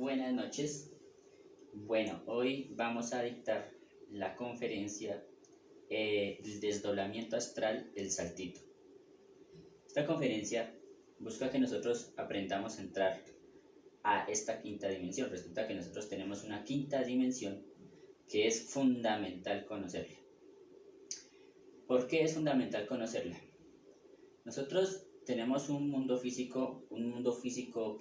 buenas noches. Bueno, hoy vamos a dictar la conferencia El desdoblamiento astral, el saltito. Esta conferencia busca que nosotros aprendamos a entrar a esta quinta dimensión. Resulta que nosotros tenemos una quinta dimensión que es fundamental conocerla. ¿Por qué es fundamental conocerla? Nosotros tenemos un mundo físico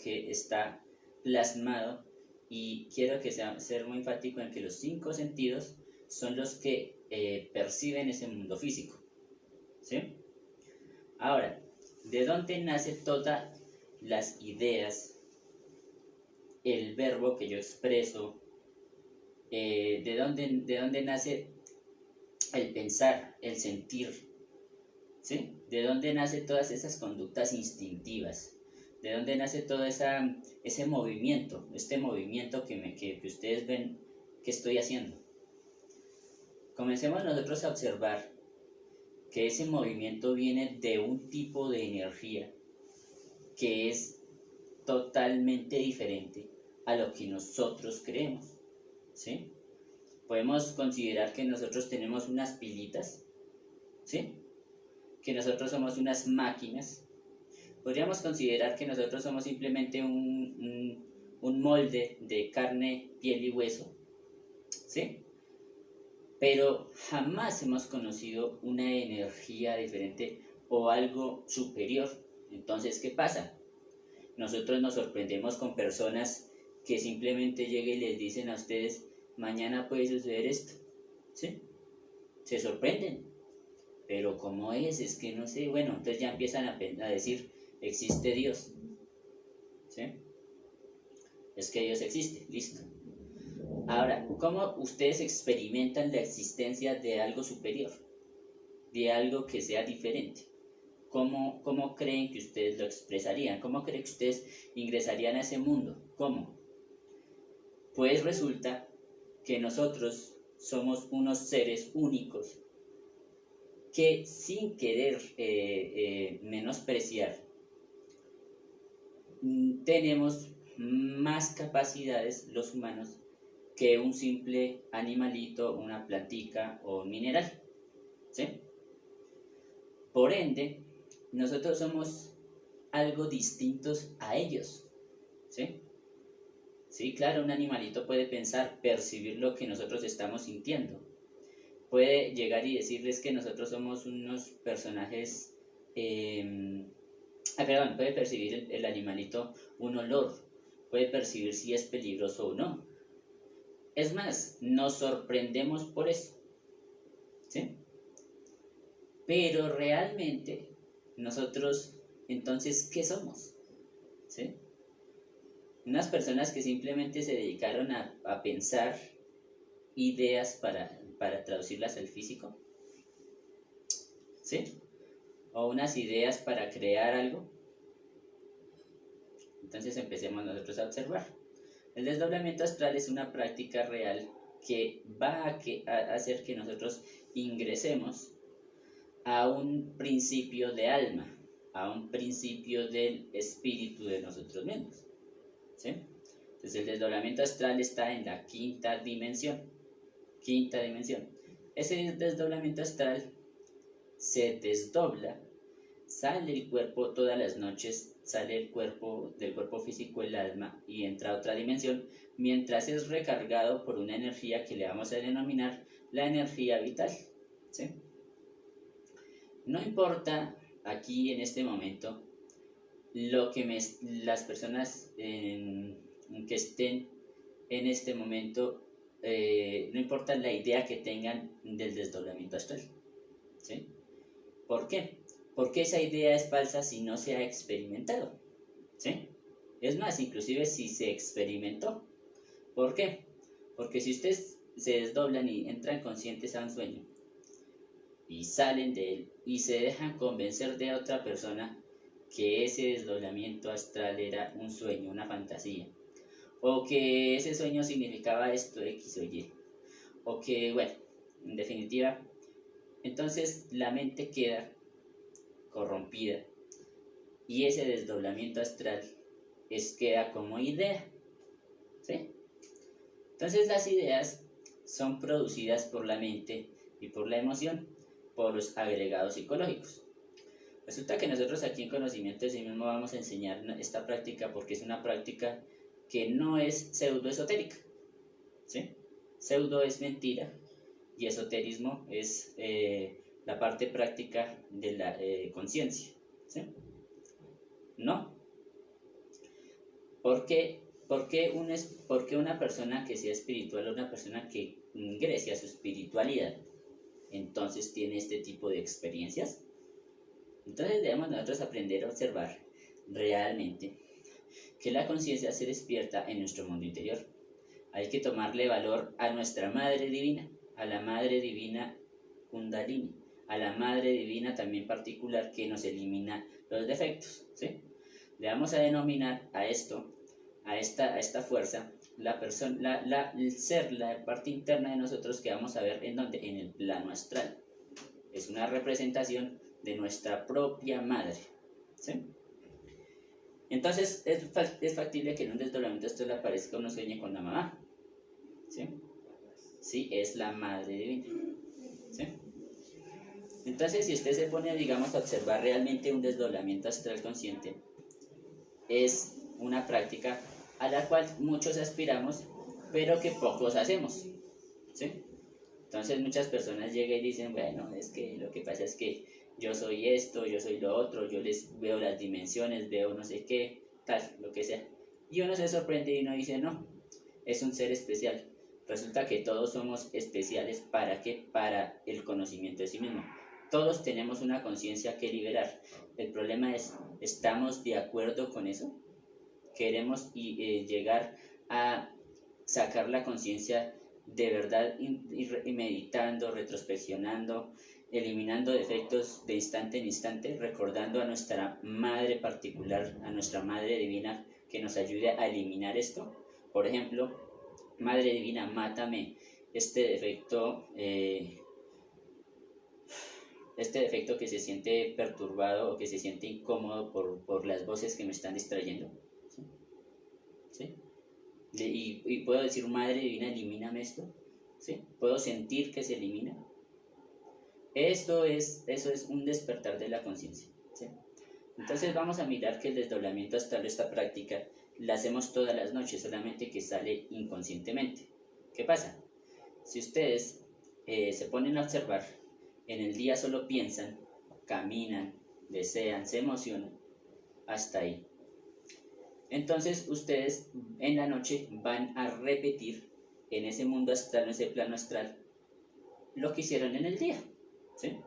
que está plasmado, y quiero que ser muy enfático en que los 5 sentidos son los que perciben ese mundo físico, ¿sí? Ahora, ¿de dónde nace todas las ideas, el verbo que yo expreso? ¿De dónde nace el pensar, el sentir? ¿Sí? ¿De dónde nace todas esas conductas instintivas? ¿De dónde nace todo ese movimiento, este movimiento que ustedes ven que estoy haciendo? Comencemos nosotros a observar que ese movimiento viene de un tipo de energía que es totalmente diferente a lo que nosotros creemos, ¿sí? Podemos considerar que nosotros tenemos unas pilitas, ¿sí? Que nosotros somos unas máquinas. Podríamos considerar que nosotros somos simplemente un molde de carne, piel y hueso, ¿sí? Pero jamás hemos conocido una energía diferente o algo superior. Entonces, ¿qué pasa? Nosotros nos sorprendemos con personas que simplemente llegan y les dicen a ustedes, mañana puede suceder esto, ¿sí? Se sorprenden. Pero ¿cómo es? Es que no sé. Bueno, entonces ya empiezan a decir, existe Dios, ¿sí? Es que Dios existe, listo. Ahora, ¿cómo ustedes experimentan la existencia de algo superior? De algo que sea diferente. ¿Cómo creen que ustedes lo expresarían? ¿Cómo creen que ustedes ingresarían a ese mundo? ¿Cómo? Pues resulta que nosotros somos unos seres únicos que, sin querer menospreciar, tenemos más capacidades los humanos que un simple animalito, una plantica o un mineral, ¿sí? Por ende, nosotros somos algo distintos a ellos, ¿sí? Sí, claro, un animalito puede pensar, percibir lo que nosotros estamos sintiendo. Puede llegar y decirles que nosotros somos unos personajes... puede percibir el animalito un olor, puede percibir si es peligroso o no. Es más, nos sorprendemos por eso, ¿sí? Pero realmente, nosotros, entonces, ¿qué somos? ¿Sí? Unas personas que simplemente se dedicaron a pensar ideas para traducirlas al físico, ¿sí? O unas ideas para crear algo. Entonces empecemos nosotros a observar. El desdoblamiento astral es una práctica real que va a hacer que nosotros ingresemos a un principio de alma, a un principio del espíritu de nosotros mismos, ¿sí? Entonces el desdoblamiento astral está en la quinta dimensión. Ese desdoblamiento astral se desdobla, sale el cuerpo todas las noches, sale el cuerpo del cuerpo físico, el alma, y entra a otra dimensión, mientras es recargado por una energía que le vamos a denominar la energía vital, ¿sí? No importa aquí en este momento lo que las personas que estén en este momento, no importa la idea que tengan del desdoblamiento astral, ¿sí? ¿Por qué? Porque esa idea es falsa si no se ha experimentado, ¿sí? Es más, inclusive si se experimentó. ¿Por qué? Porque si ustedes se desdoblan y entran conscientes a un sueño y salen de él y se dejan convencer de otra persona que ese desdoblamiento astral era un sueño, una fantasía, o que ese sueño significaba esto, X o Y, o que, bueno, en definitiva, entonces la mente queda corrompida y ese desdoblamiento astral queda como idea, ¿sí? Entonces las ideas son producidas por la mente y por la emoción, por los agregados psicológicos. Resulta que nosotros aquí en Conocimiento de sí mismo vamos a enseñar esta práctica porque es una práctica que no es pseudoesotérica, ¿sí? Pseudo es mentira y esoterismo es la parte práctica de la conciencia, ¿sí? ¿No? ¿Por qué una persona que sea espiritual o una persona que ingrese a su espiritualidad entonces tiene este tipo de experiencias? Entonces debemos nosotros aprender a observar realmente que la conciencia se despierta en nuestro mundo interior. Hay que tomarle valor a nuestra Madre Divina, a la Madre Divina Kundalini, a la Madre Divina también particular que nos elimina los defectos, ¿sí? Le vamos a denominar a esto, a esta fuerza, el ser, la parte interna de nosotros que vamos a ver en donde, en el plano astral. Es una representación de nuestra propia madre, ¿sí? Entonces es factible que en un desdoblamiento esto le aparezca uno sueñe con la mamá, ¿sí? Sí, es la madre divina, ¿sí? Entonces si usted se pone, digamos, a observar realmente un desdoblamiento astral consciente, es una práctica a la cual muchos aspiramos, pero que pocos hacemos, ¿sí? Entonces muchas personas llegan y dicen, bueno, es que lo que pasa es que yo soy esto, yo soy lo otro, yo les veo las dimensiones, veo no sé qué, tal, lo que sea. Y uno se sorprende y uno dice, no, es un ser especial. Resulta que todos somos especiales, ¿para qué? Para el conocimiento de sí mismo. Todos tenemos una conciencia que liberar. El problema es, ¿estamos de acuerdo con eso? ¿Queremos llegar a sacar la conciencia de verdad y meditando, retrospeccionando, eliminando defectos de instante en instante, recordando a nuestra madre particular, a nuestra madre divina que nos ayude a eliminar esto? Por ejemplo, Madre Divina, mátame este defecto que se siente perturbado o que se siente incómodo por las voces que me están distrayendo, ¿sí? ¿Sí? Y puedo decir, Madre Divina, elimíname esto, ¿sí? Puedo sentir que se elimina. Eso es un despertar de la conciencia, ¿sí? Entonces vamos a mirar que el desdoblamiento astral, esta práctica, la hacemos todas las noches, solamente que sale inconscientemente. ¿Qué pasa? Si ustedes se ponen a observar, en el día solo piensan, caminan, desean, se emocionan, hasta ahí. Entonces ustedes en la noche van a repetir en ese mundo astral, en ese plano astral, lo que hicieron en el día, ¿sí?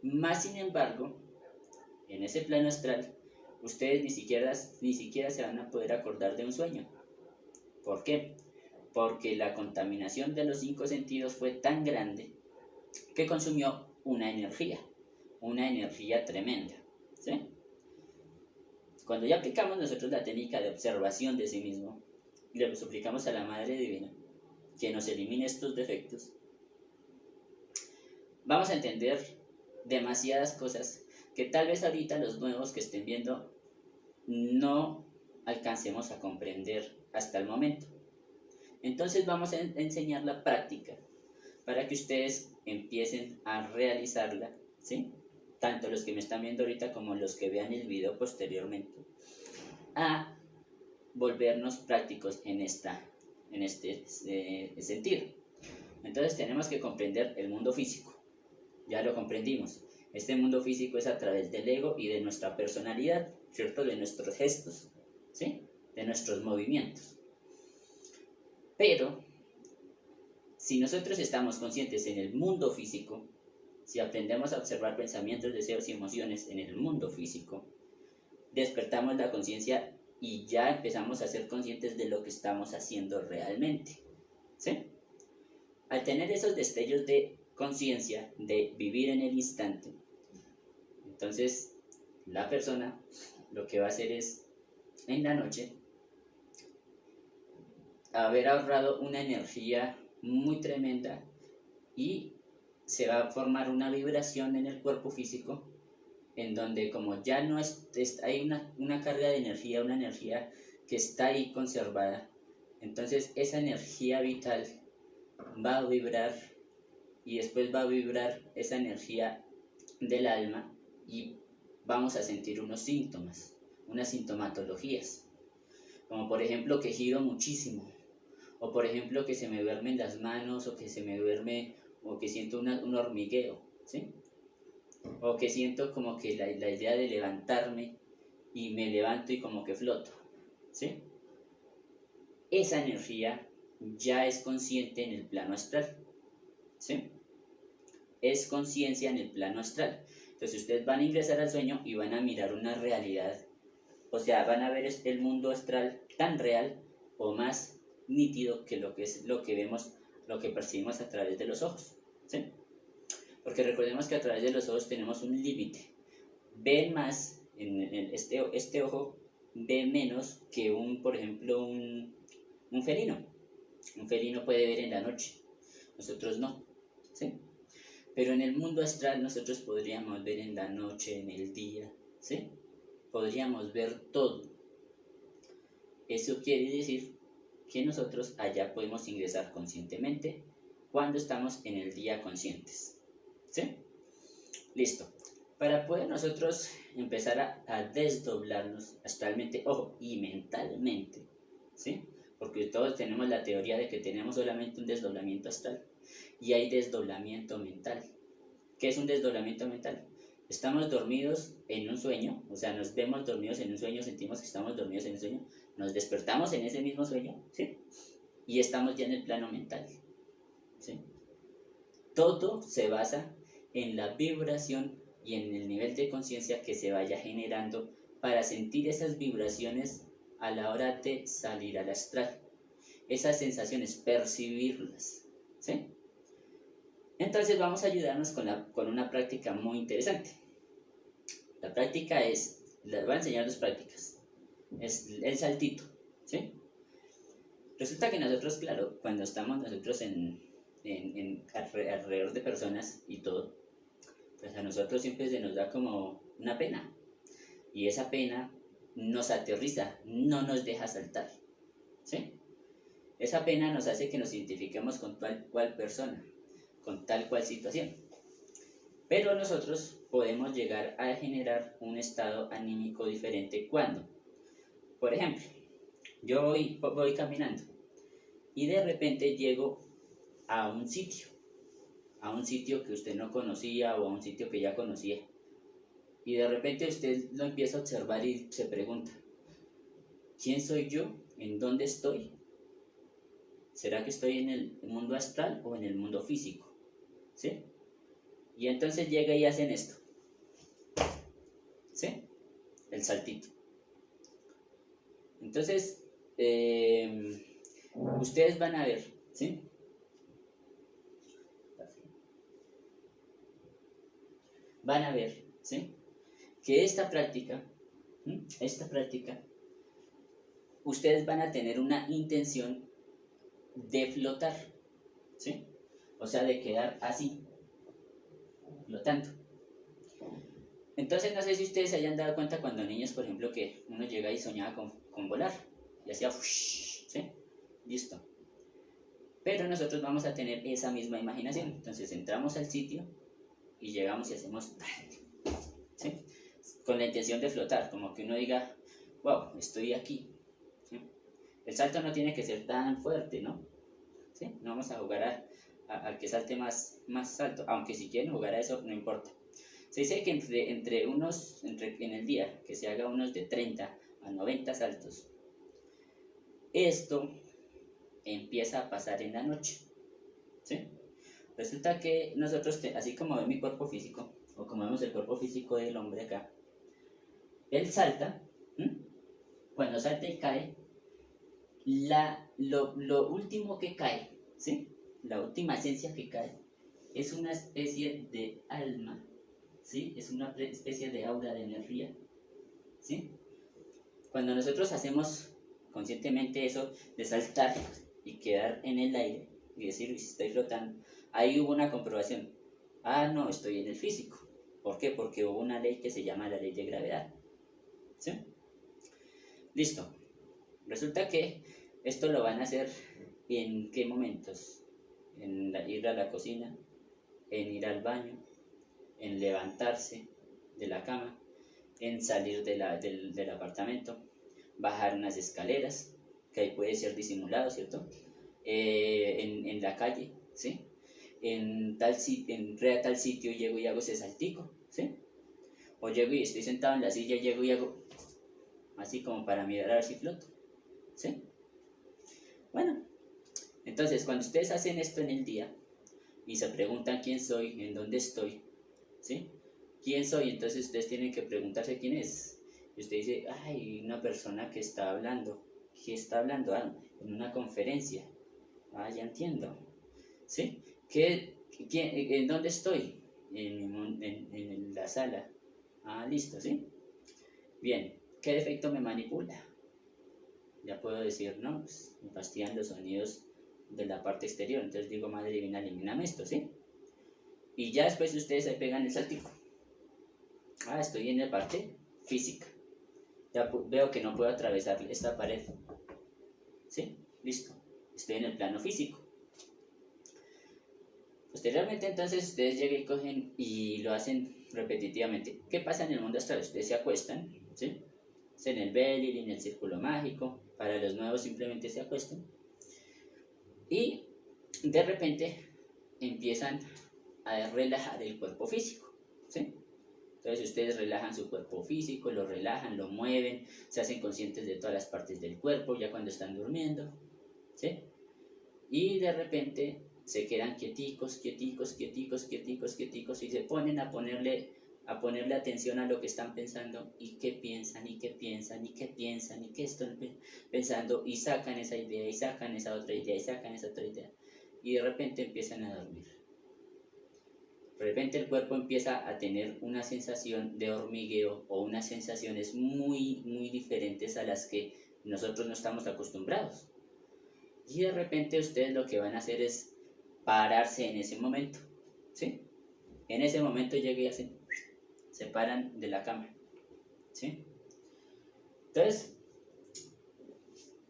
Más sin embargo, en ese plano astral, ustedes ni siquiera se van a poder acordar de un sueño. ¿Por qué? Porque la contaminación de los 5 sentidos fue tan grande que consumió una energía tremenda, ¿sí? Cuando ya aplicamos nosotros la técnica de observación de sí mismo, le suplicamos a la Madre Divina que nos elimine estos defectos, vamos a entender demasiadas cosas que tal vez ahorita los nuevos que estén viendo no alcancemos a comprender hasta el momento. Entonces vamos a enseñar la práctica para que ustedes empiecen a realizarla, ¿sí? Tanto los que me están viendo ahorita como los que vean el video posteriormente, a volvernos prácticos en este sentido. Entonces tenemos que comprender el mundo físico. Ya lo comprendimos. Este mundo físico es a través del ego y de nuestra personalidad, ¿cierto? De nuestros gestos, ¿sí? De nuestros movimientos. Pero si nosotros estamos conscientes en el mundo físico, si aprendemos a observar pensamientos, deseos y emociones en el mundo físico, despertamos la conciencia y ya empezamos a ser conscientes de lo que estamos haciendo realmente, ¿sí? Al tener esos destellos de conciencia, de vivir en el instante, entonces la persona lo que va a hacer es, en la noche, haber ahorrado una energía muy tremenda y se va a formar una vibración en el cuerpo físico en donde como ya no hay una carga de energía, una energía que está ahí conservada, Entonces esa energía vital va a vibrar y después va a vibrar esa energía del alma y vamos a sentir unos síntomas, unas sintomatologías, como por ejemplo que giro muchísimo, o por ejemplo que se me duermen las manos, o que se me duerme, o que siento un hormigueo, ¿sí? O que siento como que la idea de levantarme y me levanto y como que floto, ¿sí? Esa energía ya es consciente en el plano astral, ¿sí? Es conciencia en el plano astral. Entonces ustedes van a ingresar al sueño y van a mirar una realidad, o sea, van a ver el mundo astral tan real o más nítido que lo que vemos, lo que percibimos a través de los ojos, ¿sí? Porque recordemos que a través de los ojos tenemos un límite. Ven más, este ojo ve menos que por ejemplo, un felino. Un felino puede ver en la noche, nosotros no, ¿sí? Pero en el mundo astral nosotros podríamos ver en la noche, en el día, ¿sí? Podríamos ver todo. Eso quiere decir que nosotros allá podemos ingresar conscientemente cuando estamos en el día conscientes, ¿sí? Listo. Para poder nosotros empezar a desdoblarnos astralmente, ojo, y mentalmente, ¿sí? Porque todos tenemos la teoría de que tenemos solamente un desdoblamiento astral y hay desdoblamiento mental. ¿Qué es un desdoblamiento mental? Estamos dormidos en un sueño, o sea, nos vemos dormidos en un sueño, sentimos que estamos dormidos en un sueño, nos despertamos en ese mismo sueño, ¿sí? Y estamos ya en el plano mental, ¿sí? Todo se basa en la vibración y en el nivel de conciencia que se vaya generando para sentir esas vibraciones a la hora de salir al astral. Esas sensaciones, percibirlas, ¿sí? Entonces vamos a ayudarnos con una práctica muy interesante. La práctica les voy a enseñar dos prácticas. Es el saltito, ¿sí? Resulta que nosotros, claro, cuando estamos nosotros alrededor de personas y todo, pues a nosotros siempre se nos da como una pena. Y esa pena nos aterriza, no nos deja saltar, ¿sí? Esa pena nos hace que nos identifiquemos con tal cual persona, con tal cual situación. Pero nosotros podemos llegar a generar un estado anímico diferente cuando, por ejemplo, yo voy caminando y de repente llego a un sitio que usted no conocía o a un sitio que ya conocía. Y de repente usted lo empieza a observar y se pregunta, ¿quién soy yo? ¿En dónde estoy? ¿Será que estoy en el mundo astral o en el mundo físico? ¿Sí? Y entonces llega y hacen esto, ¿sí? El saltito. Entonces, ustedes van a ver, ¿sí? Van a ver, ¿sí? Que esta práctica, ustedes van a tener una intención de flotar, ¿sí? O sea, de quedar así, flotando. Entonces, no sé si ustedes se hayan dado cuenta cuando niños, por ejemplo, que uno llega y soñaba con volar y hacía ¿sí? Listo. Pero nosotros vamos a tener esa misma imaginación. Entonces, entramos al sitio y llegamos y hacemos ¿sí? Con la intención de flotar, como que uno diga, wow, estoy aquí. ¿Sí? El salto no tiene que ser tan fuerte, ¿no? ¿Sí? No vamos a jugar al que salte más alto, aunque si quieren jugar a eso, no importa. Se dice que en el día, que se haga unos de 30 a 90 saltos. Esto empieza a pasar en la noche, ¿sí? Resulta que nosotros, así como ven mi cuerpo físico, o como vemos el cuerpo físico del hombre acá, él salta, cuando salta y cae, lo último que cae, ¿sí? La última esencia que cae, es una especie de alma, ¿sí? Es una especie de aura de energía, ¿sí? Cuando nosotros hacemos conscientemente eso de saltar y quedar en el aire y decir, estoy flotando, ahí hubo una comprobación. Ah, no, estoy en el físico. ¿Por qué? Porque hubo una ley que se llama la ley de gravedad, ¿sí? Listo. Resulta que Esto lo van a hacer en qué momentos, en ir a la cocina, en ir al baño, en levantarse de la cama, en salir del apartamento, bajar unas escaleras, que ahí puede ser disimulado, ¿cierto? En la calle, ¿sí? Entré a tal sitio, llego y hago ese saltico, ¿sí? O llego y estoy sentado en la silla, llego y hago así como para mirar a ver si floto, ¿sí? Bueno, entonces cuando ustedes hacen esto en el día y se preguntan quién soy, en dónde estoy, ¿sí? ¿Quién soy? Entonces ustedes tienen que preguntarse quién es. Y usted dice, ay, una persona que está hablando. ¿Qué está hablando? Ah, en una conferencia. Ah, ya entiendo. ¿Sí? ¿En dónde estoy? En la sala. Ah, listo, ¿sí? Bien, ¿qué defecto me manipula? Ya puedo decir, no, pues, me fastidian los sonidos de la parte exterior. Entonces digo, madre divina, elimíname esto, ¿sí? Y ya después ustedes se pegan el saltico. Ah, estoy en la parte física. Ya veo que no puedo atravesar esta pared. ¿Sí? Listo. Estoy en el plano físico. Posteriormente, entonces, ustedes llegan y cogen y lo hacen repetitivamente. ¿Qué pasa en el mundo astral? Ustedes se acuestan, ¿sí? En el belly, en el círculo mágico. Para los nuevos simplemente se acuestan. Y de repente empiezan a relajar el cuerpo físico, ¿sí? Entonces ustedes relajan su cuerpo físico, lo relajan, lo mueven, se hacen conscientes de todas las partes del cuerpo ya cuando están durmiendo, ¿sí? Y de repente se quedan quieticos, quieticos, quieticos, quieticos, quieticos y se ponen a ponerle atención a lo que están pensando y qué piensan y qué piensan y qué piensan y qué están pensando y sacan esa idea y sacan esa otra idea y sacan esa otra idea y de repente empiezan a dormir. De repente el cuerpo empieza a tener una sensación de hormigueo o unas sensaciones muy, muy diferentes a las que nosotros no estamos acostumbrados. Y de repente ustedes lo que van a hacer es pararse en ese momento, ¿sí? En ese momento llegan y hacen, se paran de la cama, ¿sí? Entonces,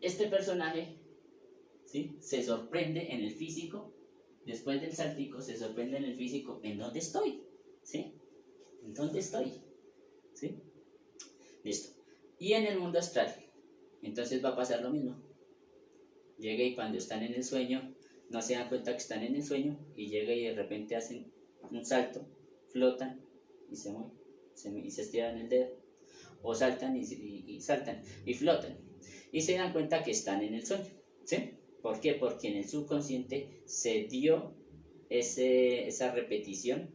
este personaje, ¿sí? Se sorprende en el físico, después del saltico, se sorprende en el físico, ¿en dónde estoy? ¿Sí? ¿En dónde estoy? ¿Sí? Listo. Y en el mundo astral, entonces va a pasar lo mismo. Llega y cuando están en el sueño, no se dan cuenta que están en el sueño y llega y de repente hacen un salto, flotan y se mueven y se estiran el dedo. O saltan y saltan y flotan. Y se dan cuenta que están en el sueño. ¿Sí? ¿Por qué? Porque en el subconsciente se dio esa repetición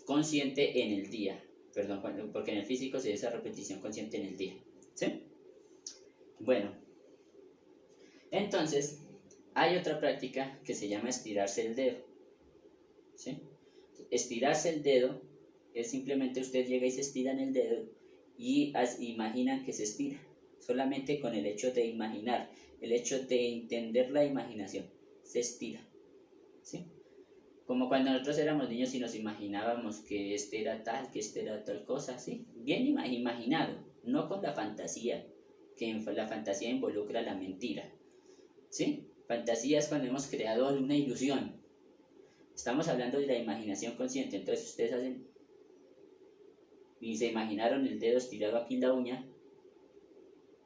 consciente en el día. Perdón, porque en el físico se dio esa repetición consciente en el día. ¿Sí? Bueno, entonces hay otra práctica que se llama estirarse el dedo. ¿Sí? Estirarse el dedo es simplemente usted llega y se estira en el dedo y imaginan que se estira. Solamente con el hecho de imaginar, el hecho de entender la imaginación, se estira. ¿Sí? Como cuando nosotros éramos niños y nos imaginábamos que este era tal, que este era tal cosa, ¿sí? Bien imaginado, no con la fantasía, que la fantasía involucra la mentira, ¿sí? Fantasía es cuando hemos creado una ilusión. Estamos hablando de la imaginación consciente, entonces ustedes hacen y se imaginaron el dedo estirado aquí en la uña,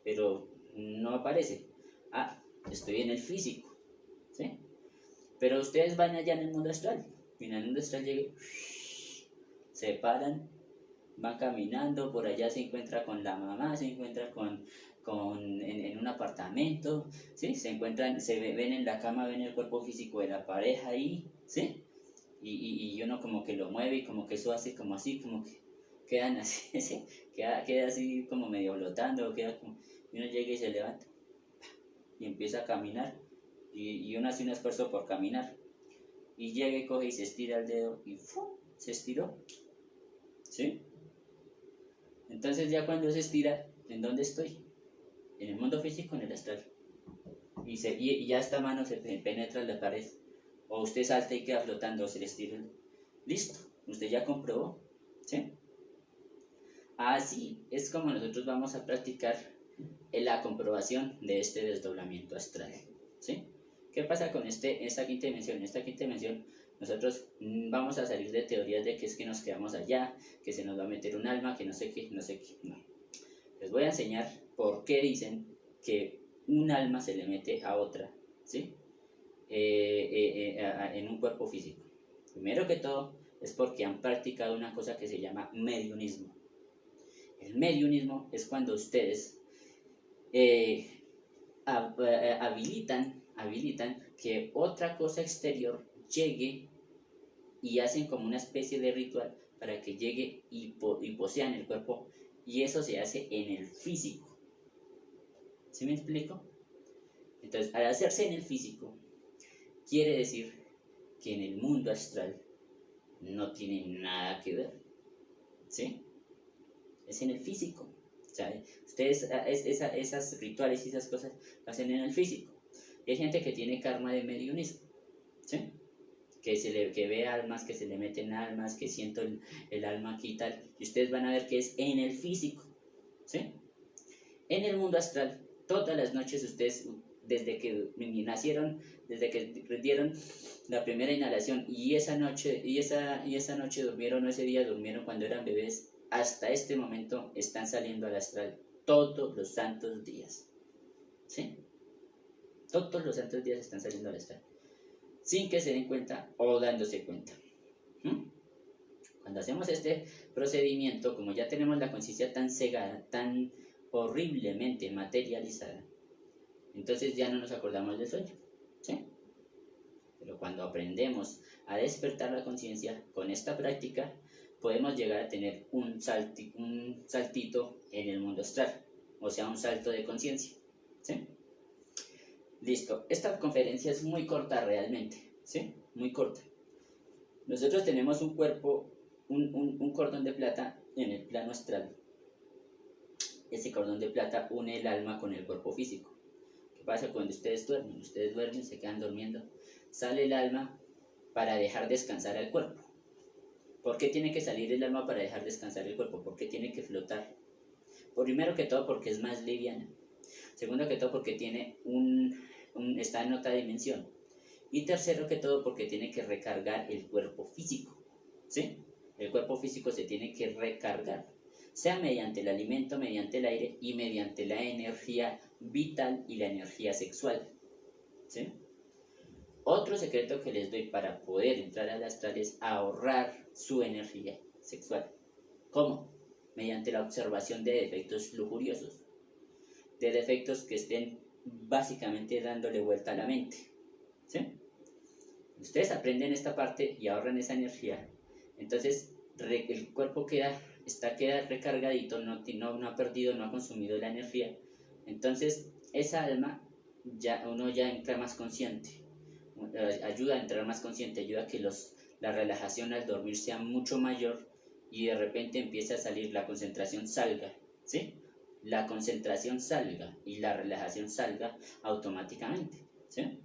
pero no aparece. Ah, estoy en el físico, ¿sí? Pero ustedes van allá en el mundo astral. Y en el mundo astral llegan, se paran, van caminando, por allá se encuentra con la mamá, se encuentra en un apartamento, ¿sí? Se encuentran, ven en la cama, ven el cuerpo físico de la pareja ahí, ¿sí? Y uno como que lo mueve y como que eso hace como así, como que quedan así, ¿sí? Queda así como medio flotando, y uno llega y se levanta y empieza a caminar y uno hace un esfuerzo por caminar y llega y coge y se estira el dedo y ¡fum! Se estiró, ¿sí? Entonces ya cuando se estira, ¿en dónde estoy? En el mundo físico, en el astral. Y ya esta mano se penetra en la pared. O usted salta y queda flotando, o se le estira. Listo, usted ya comprobó, ¿sí? Así es como nosotros vamos a practicar la comprobación de este desdoblamiento astral, ¿sí? ¿Qué pasa con esta quinta dimensión? En esta quinta dimensión nosotros vamos a salir de teorías de que es que nos quedamos allá, que se nos va a meter un alma, que no sé qué, no sé qué, no. Les voy a enseñar por qué dicen que un alma se le mete a otra, ¿sí? En un cuerpo físico. Primero que todo es porque han practicado una cosa que se llama mediunismo. El mediunismo es cuando ustedes habilitan que otra cosa exterior llegue y hacen como una especie de ritual para que llegue y posean el cuerpo, y eso se hace en el físico. ¿Sí me explico? Entonces, al hacerse en el físico, quiere decir que en el mundo astral no tiene nada que ver, ¿sí? Es en el físico. O sea, ustedes esas rituales y esas cosas lo hacen en el físico. Y hay gente que tiene karma de mediunismo, ¿sí? Que ve almas, que se le meten almas, que siento el alma aquí y tal. Y ustedes van a ver que es en el físico, ¿sí? En el mundo astral, todas las noches ustedes, desde que nacieron, desde que dieron la primera inhalación y esa noche durmieron, o ese día durmieron cuando eran bebés, hasta este momento están saliendo al astral todos los santos días, ¿sí? Todos los santos días están saliendo al astral, sin que se den cuenta o dándose cuenta. Cuando hacemos este procedimiento, como ya tenemos la conciencia tan cegada, tan horriblemente materializada, entonces ya no nos acordamos del sueño, ¿sí? Pero cuando aprendemos a despertar la conciencia con esta práctica, podemos llegar a tener un saltito en el mundo astral, o sea, un salto de conciencia, ¿sí? Listo, esta conferencia es muy corta realmente, ¿sí? Muy corta. Nosotros tenemos un cuerpo, un cordón de plata en el plano astral. Ese cordón de plata une el alma con el cuerpo físico. ¿Qué pasa cuando ustedes duermen? Ustedes duermen, se quedan durmiendo. Sale el alma para dejar descansar al cuerpo. ¿Por qué tiene que salir el alma para dejar descansar el cuerpo? ¿Por qué tiene que flotar? Primero que todo porque es más liviana. Segundo que todo porque tiene está en otra dimensión. Y tercero que todo porque tiene que recargar el cuerpo físico, ¿sí? El cuerpo físico se tiene que recargar, sea mediante el alimento, mediante el aire y mediante la energía vital y la energía sexual, ¿sí? Otro secreto que les doy para poder entrar al astral es ahorrar su energía sexual. ¿Cómo? Mediante la observación de defectos lujuriosos, de defectos que estén básicamente dándole vuelta a la mente, ¿sí? Ustedes aprenden esta parte y ahorran esa energía, entonces el cuerpo queda recargadito, no ha perdido, no ha consumido la energía, entonces esa alma uno ya entra más consciente, ayuda a entrar más consciente, ayuda a que la relajación al dormir sea mucho mayor y de repente empieza a salir, la concentración salga, ¿sí? La concentración salga y la relajación salga automáticamente, ¿sí?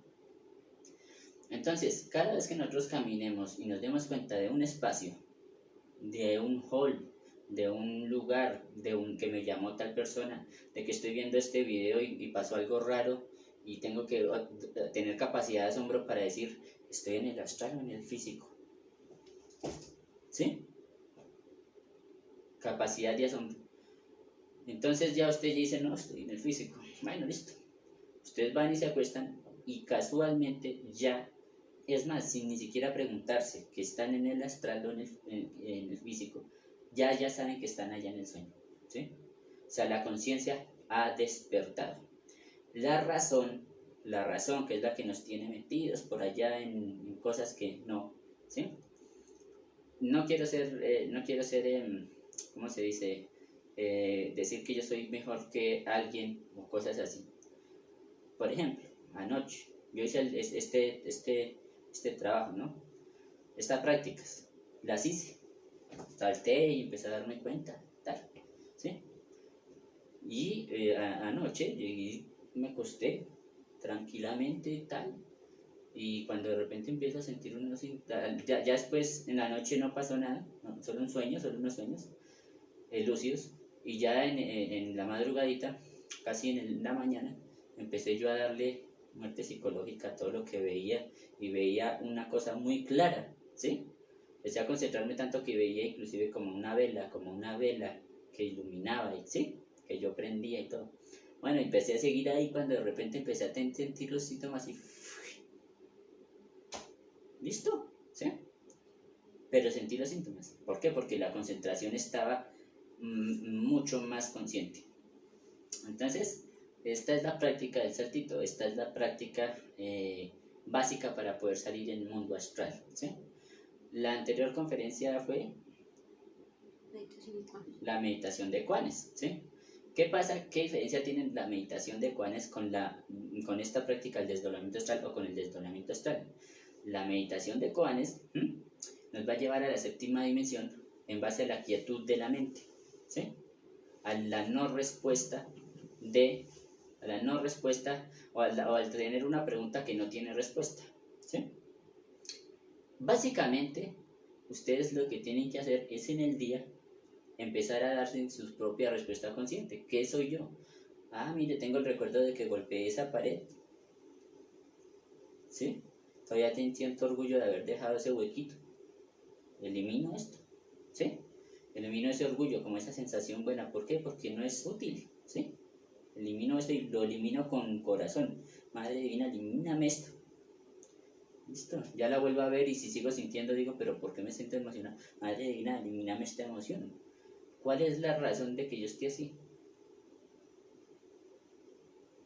Entonces, cada vez que nosotros caminemos y nos demos cuenta de un espacio, de un hall, de un lugar, que me llamó tal persona, de que estoy viendo este video y pasó algo raro y tengo que tener capacidad de asombro para decir, estoy en el astral o en el físico, ¿sí? Capacidad de asombro. Entonces ya usted dice, no, estoy en el físico. Bueno, listo. Ustedes van y se acuestan y casualmente ya, es más, sin ni siquiera preguntarse que están en el astral o en el físico, ya saben que están allá en el sueño, ¿sí? O sea, la conciencia ha despertado. La razón, que es la que nos tiene metidos por allá en cosas que no, ¿sí? No quiero ser, ¿cómo se dice? Decir que yo soy mejor que alguien o cosas así. Por ejemplo, anoche yo hice este trabajo, ¿no? Estas prácticas, las hice, salté y empecé a darme cuenta, tal, ¿sí? Y anoche llegué, me acosté tranquilamente, tal, y cuando de repente empiezo a sentir unos, ya después en la noche no pasó nada, no, solo unos sueños lúcidos, y ya en la madrugadita casi en la mañana, empecé yo a darle muerte psicológica a todo lo que veía y veía una cosa muy clara, ¿sí? Empecé a concentrarme tanto que veía inclusive como una vela que iluminaba, ¿sí? Que yo prendía y todo. Bueno, empecé a seguir ahí cuando de repente empecé a sentir los síntomas y... ¿Listo? ¿Sí? Pero sentí los síntomas. ¿Por qué? Porque la concentración estaba mucho más consciente. Entonces, esta es la práctica del saltito, esta es la práctica básica para poder salir en el mundo astral, ¿sí? La anterior conferencia fue la meditación de Quanes, ¿sí? ¿Qué pasa? ¿Qué diferencia tiene la meditación de Quanes con esta práctica del desdoblamiento astral o con el desdoblamiento astral? La meditación de Quanes nos va a llevar a la séptima dimensión en base a la quietud de la mente, ¿sí? A la no respuesta o al tener una pregunta que no tiene respuesta, ¿sí? Básicamente, ustedes lo que tienen que hacer es en el día empezar a darse su propia respuesta consciente. ¿Qué soy yo? Ah, mire, tengo el recuerdo de que golpeé esa pared, ¿sí? Todavía siento orgullo de haber dejado ese huequito. Elimino esto, ¿sí? Elimino ese orgullo como esa sensación buena. ¿Por qué? Porque no es útil, ¿sí? Elimino esto y lo elimino con corazón. Madre Divina, elimíname esto. Listo, ya la vuelvo a ver y si sigo sintiendo digo, pero ¿por qué me siento emocionado? Madre Divina, elimíname esta emoción. ¿Cuál es la razón de que yo esté así?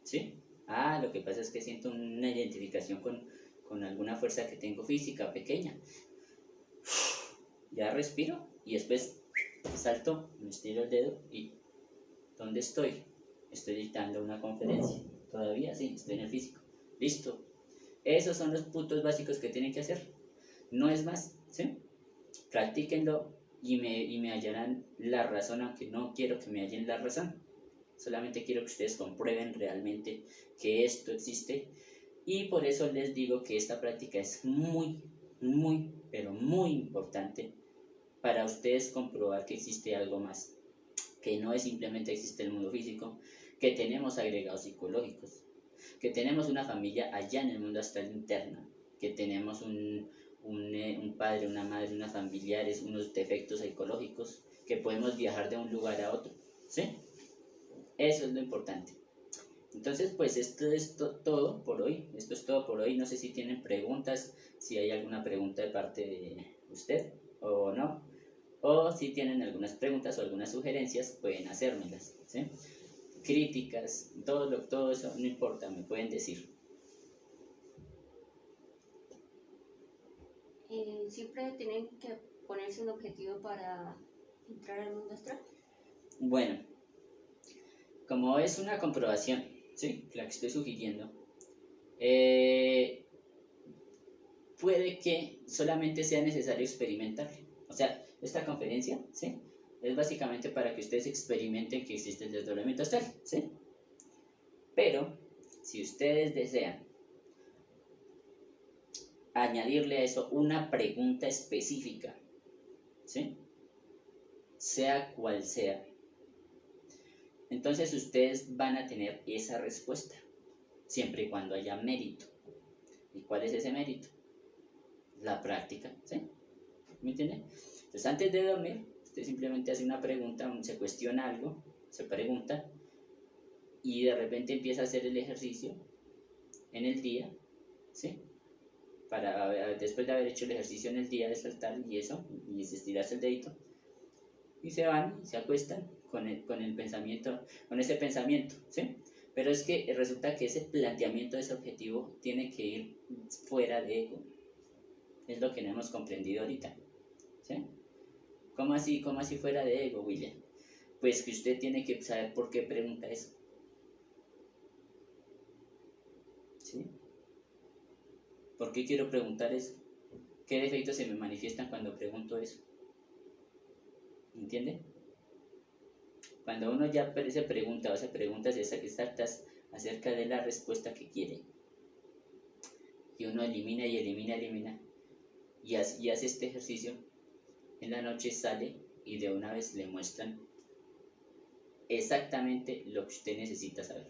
¿Sí? Ah, lo que pasa es que siento una identificación con alguna fuerza que tengo física pequeña. Ya respiro y después salto, me estiro el dedo y ¿dónde estoy? Estoy dictando una conferencia. Todavía sí, estoy en el físico. Listo. Esos son los puntos básicos que tienen que hacer. No es más, ¿sí? Practíquenlo y me hallarán la razón, aunque no quiero que me hallen la razón. Solamente quiero que ustedes comprueben realmente que esto existe. Y por eso les digo que esta práctica es muy, muy, pero muy importante para ustedes comprobar que existe algo más. Que no es simplemente existe el mundo físico, que tenemos agregados psicológicos, que tenemos una familia allá en el mundo astral interno, que tenemos un padre, una madre, unos familiares, unos defectos psicológicos, que podemos viajar de un lugar a otro, ¿sí? Eso es lo importante. Entonces, pues esto es todo por hoy. Esto es todo por hoy. No sé si tienen preguntas, si hay alguna pregunta de parte de usted o no. O si tienen algunas preguntas o algunas sugerencias, pueden hacérmelas, ¿sí? Críticas, todo eso, no importa, me pueden decir. ¿Siempre tienen que ponerse un objetivo para entrar al mundo astral? Bueno, como es una comprobación, ¿sí? La que estoy sugiriendo, puede que solamente sea necesario experimentar. O sea, esta conferencia, ¿sí? Es básicamente para que ustedes experimenten que existe el desdoblamiento astral, ¿sí? Pero, si ustedes desean añadirle a eso una pregunta específica, ¿sí? Sea cual sea, entonces ustedes van a tener esa respuesta, siempre y cuando haya mérito. ¿Y cuál es ese mérito? La práctica, ¿sí? ¿Me entienden? Entonces, antes de dormir, usted simplemente hace una pregunta, se cuestiona algo, se pregunta, y de repente empieza a hacer el ejercicio en el día, ¿sí? Después de haber hecho el ejercicio en el día de saltar y eso, y estirarse el dedito, y se van, se acuestan con el pensamiento, con ese pensamiento, ¿sí? Pero es que resulta que ese planteamiento, ese objetivo, tiene que ir fuera de ego. Es lo que no hemos comprendido ahorita, ¿sí? ¿Cómo así fuera de ego, William? Pues que usted tiene que saber por qué pregunta eso, ¿sí? ¿Por qué quiero preguntar eso? ¿Qué defectos se me manifiestan cuando pregunto eso? ¿Entiende? Cuando uno ya se pregunta o hace preguntas exactas acerca de la respuesta que quiere, y uno elimina y hace este ejercicio, en la noche sale y de una vez le muestran exactamente lo que usted necesita saber.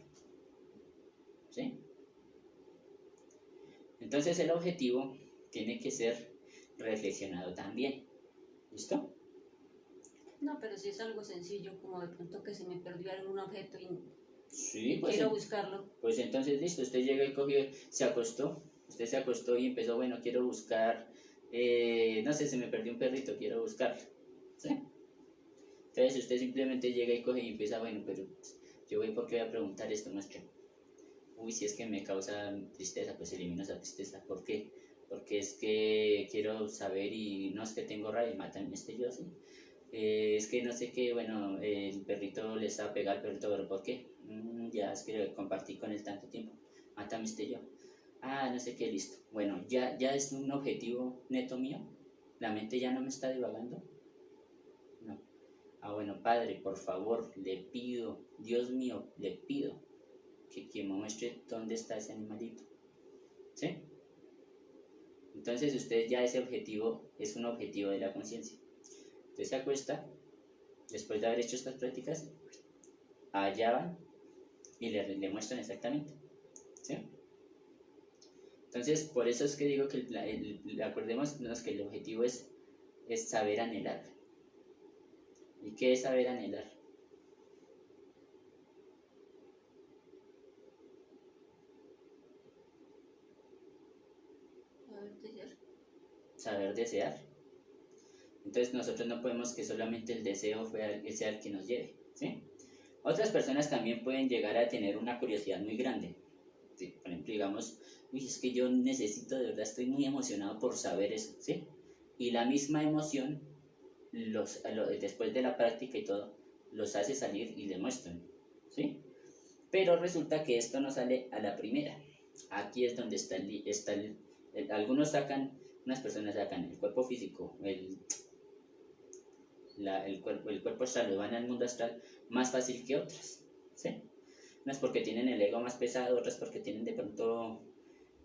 ¿Sí? Entonces el objetivo tiene que ser reflexionado también. ¿Listo? No, pero si es algo sencillo, como de pronto que se me perdió algún objeto Sí, y pues, quiero buscarlo. pues entonces listo, usted llega y cogió, usted se acostó y empezó, bueno, quiero buscar, no sé, se me perdió un perrito, quiero buscarlo. ¿Sí? Entonces usted simplemente llega y coge y empieza, bueno, pero yo voy porque voy a preguntar esto, maestro. Uy, si es que me causa tristeza, pues elimino esa tristeza. ¿Por qué? Porque es que quiero saber y no es que tengo rabia, mátame yo, sí. Es que no sé qué, bueno, el perrito le está pegado al perrito, pero ¿por qué? Ya es que compartí con él tanto tiempo, mátame yo. Ah, no sé qué, listo. Bueno, ya es un objetivo neto mío. La mente ya no me está divagando. No. Ah, bueno, Padre, por favor, le pido, Dios mío, le pido que me muestre dónde está ese animalito. ¿Sí? Entonces usted ya ese objetivo es un objetivo de la conciencia. Usted se acuesta, después de haber hecho estas prácticas, allá van y le muestran exactamente. ¿Sí? Entonces, por eso es que digo que acordémonos que el objetivo es saber anhelar. ¿Y qué es saber anhelar? A ver, desear. Saber desear. Entonces nosotros no podemos que solamente el deseo sea el que nos lleve. ¿Sí? Otras personas también pueden llegar a tener una curiosidad muy grande. ¿Sí? Por ejemplo, digamos, uy, es que yo necesito, de verdad, estoy muy emocionado por saber eso. ¿Sí? Y la misma emoción, después de la práctica y todo, los hace salir y le muestran. ¿Sí? Pero resulta que esto no sale a la primera. Aquí es donde algunos sacan, unas personas sacan el cuerpo físico, el cuerpo astral, lo van al mundo astral más fácil que otras. ¿Sí? Unas porque tienen el ego más pesado, otras porque tienen de pronto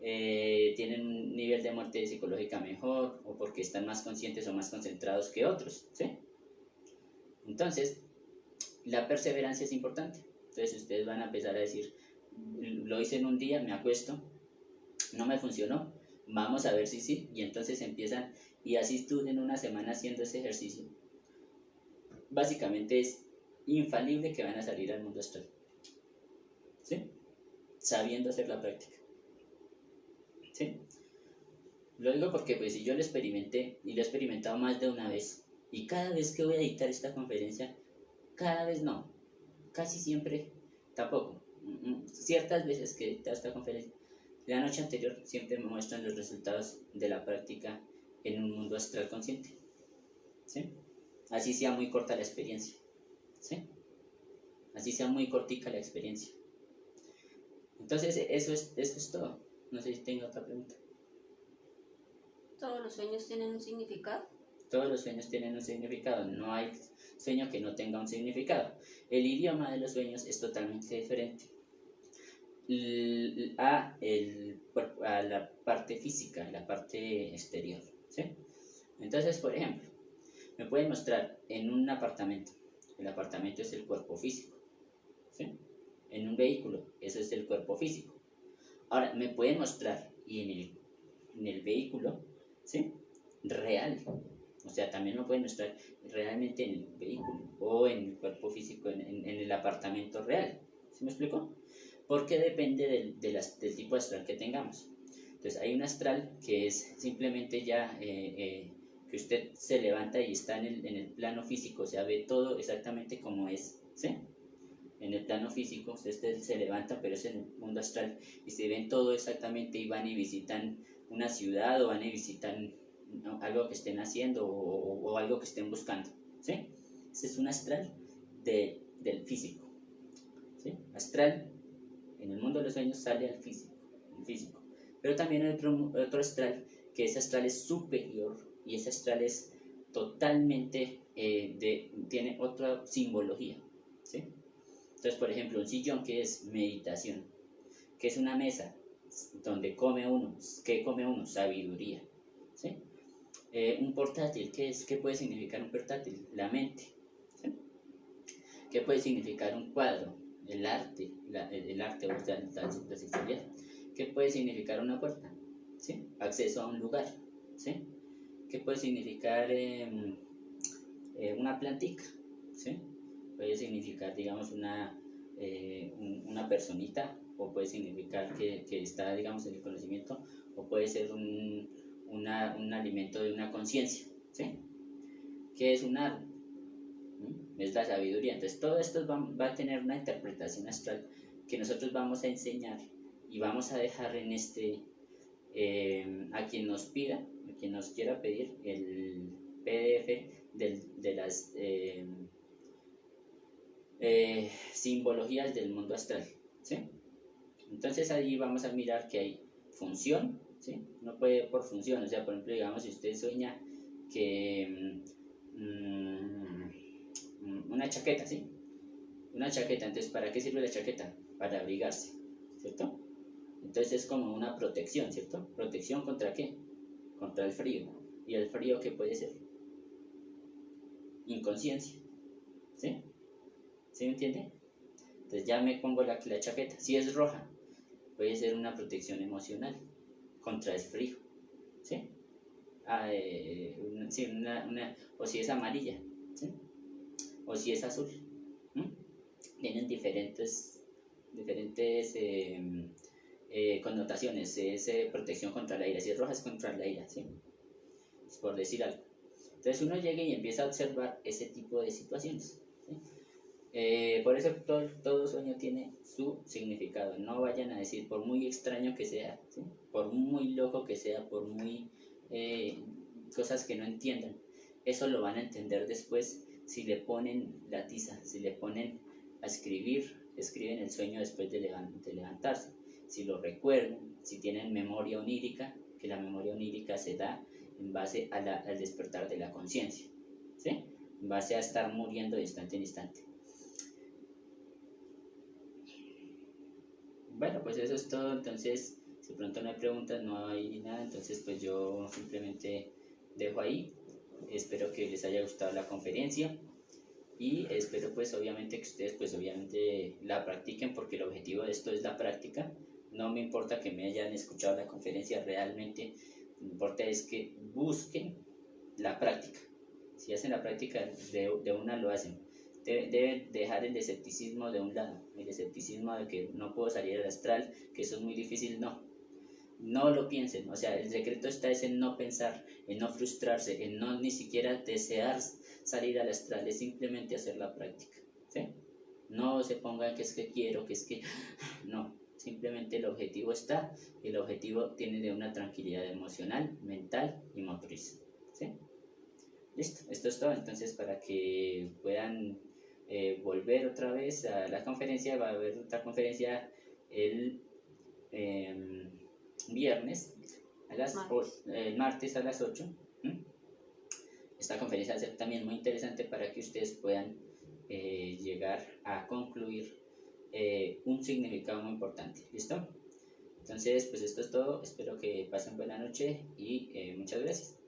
tienen un nivel de muerte psicológica mejor, o porque están más conscientes o más concentrados que otros. ¿Sí? Entonces, la perseverancia es importante. Entonces ustedes van a empezar a decir, lo hice en un día, me acuesto, no me funcionó, vamos a ver si sí, y entonces empiezan, y así tú en una semana haciendo ese ejercicio, básicamente es infalible que van a salir al mundo astral, ¿sí? Sabiendo hacer la práctica, ¿sí? Lo digo porque pues si yo lo experimenté, y lo he experimentado más de una vez, y cada vez que voy a dictar esta conferencia, cada vez no, casi siempre tampoco, ciertas veces que he dictado esta conferencia, la noche anterior siempre me muestran los resultados de la práctica en un mundo astral consciente, ¿sí? Así sea muy corta la experiencia, ¿sí? Así sea muy cortica la experiencia. Entonces, eso es todo. No sé si tengo otra pregunta. ¿Todos los sueños tienen un significado? Todos los sueños tienen un significado. No hay sueño que no tenga un significado. El idioma de los sueños es totalmente diferente a la parte física, la parte exterior, ¿sí? Entonces, por ejemplo, me pueden mostrar en un apartamento. El apartamento es el cuerpo físico, ¿sí? En un vehículo, eso es el cuerpo físico. Ahora, me pueden mostrar y en el vehículo, ¿sí? Real. O sea, también me pueden mostrar realmente en el vehículo o en el cuerpo físico, en el apartamento real. ¿Sí me explico? Porque depende del tipo de astral que tengamos. Entonces, hay un astral que es simplemente ya que usted se levanta y está en el plano físico, o sea, ve todo exactamente como es, ¿sí? En el plano físico, usted se levanta, pero es en el mundo astral, y se ven todo exactamente y van y visitan una ciudad o van y visitan algo que estén haciendo o algo que estén buscando, ¿sí? Ese es un astral del físico, ¿sí? Astral, en el mundo de los sueños sale al físico, el físico. Pero también hay otro astral, que ese astral es superior y ese astral es totalmente, tiene otra simbología, ¿sí? Entonces, por ejemplo, un sillón que es meditación, que es una mesa donde come uno, ¿qué come uno? Sabiduría, ¿sí? Un portátil, ¿qué puede significar un portátil? La mente, ¿sí? ¿Qué puede significar un cuadro? El arte, el arte o sea, la sexualidad. ¿Qué puede significar una puerta? ¿Sí? Acceso a un lugar. ¿Sí? ¿Qué puede significar una plantica? ¿Sí? Puede significar, digamos, una personita, o puede significar que está, digamos, en el conocimiento, o puede ser un alimento de una conciencia. ¿Sí? ¿Qué es un árbol? Es la sabiduría. Entonces todo esto va a tener una interpretación astral que nosotros vamos a enseñar y vamos a dejar en a quien nos pida, a quien nos quiera pedir el PDF de las simbologías del mundo astral. ¿Sí? Entonces ahí vamos a mirar que hay función, ¿sí? No puede por función, o sea, por ejemplo, digamos, si usted sueña que una chaqueta, ¿sí? Una chaqueta, entonces, ¿para qué sirve la chaqueta? Para abrigarse, ¿cierto? Entonces es como una protección, ¿cierto? ¿Protección contra qué? Contra el frío. ¿Y el frío qué puede ser? Inconsciencia, ¿sí? ¿Sí me entiende? Entonces ya me pongo la chaqueta. Si es roja, puede ser una protección emocional contra el frío, ¿sí? Sí, o si es amarilla, ¿sí? O si es azul. Tienen diferentes connotaciones. Es protección contra la ira. Si es roja es contra la ira, ¿sí? Es por decir algo. Entonces uno llega y empieza a observar ese tipo de situaciones, ¿sí? Por eso todo sueño tiene su significado. No vayan a decir, por muy extraño que sea, ¿sí? Por muy loco que sea, por muy cosas que no entiendan, eso lo van a entender después si le ponen la tiza, si le ponen a escriben el sueño después de levantarse, si lo recuerdan, si tienen memoria onírica, que la memoria onírica se da en base al despertar de la conciencia, ¿sí? En base a estar muriendo de instante en instante. Bueno, pues eso es todo. Entonces, si pronto no hay preguntas, no hay nada, entonces pues yo simplemente dejo ahí. Espero que les haya gustado la conferencia y espero pues obviamente que ustedes pues obviamente la practiquen, porque el objetivo de esto es la práctica. No me importa que me hayan escuchado la conferencia, realmente lo que importa es que busquen la práctica. Si hacen la práctica, de una lo hacen. Deben dejar el escepticismo de un lado, el escepticismo de que no puedo salir al astral, que eso es muy difícil. No lo piensen. O sea, el secreto está es en no pensar, en no frustrarse, en no ni siquiera desear salir al astral, es simplemente hacer la práctica, ¿sí? No se pongan que es que quiero, que es que no, simplemente el objetivo está, y el objetivo tiene de una tranquilidad emocional, mental y motriz, ¿sí? Listo, esto es todo. Entonces, para que puedan volver otra vez a la conferencia, va a haber otra conferencia el viernes martes a las 8. Esta conferencia va a ser también muy interesante para que ustedes puedan llegar a concluir un significado muy importante. ¿Listo? Entonces, pues esto es todo. Espero que pasen buena noche y muchas gracias.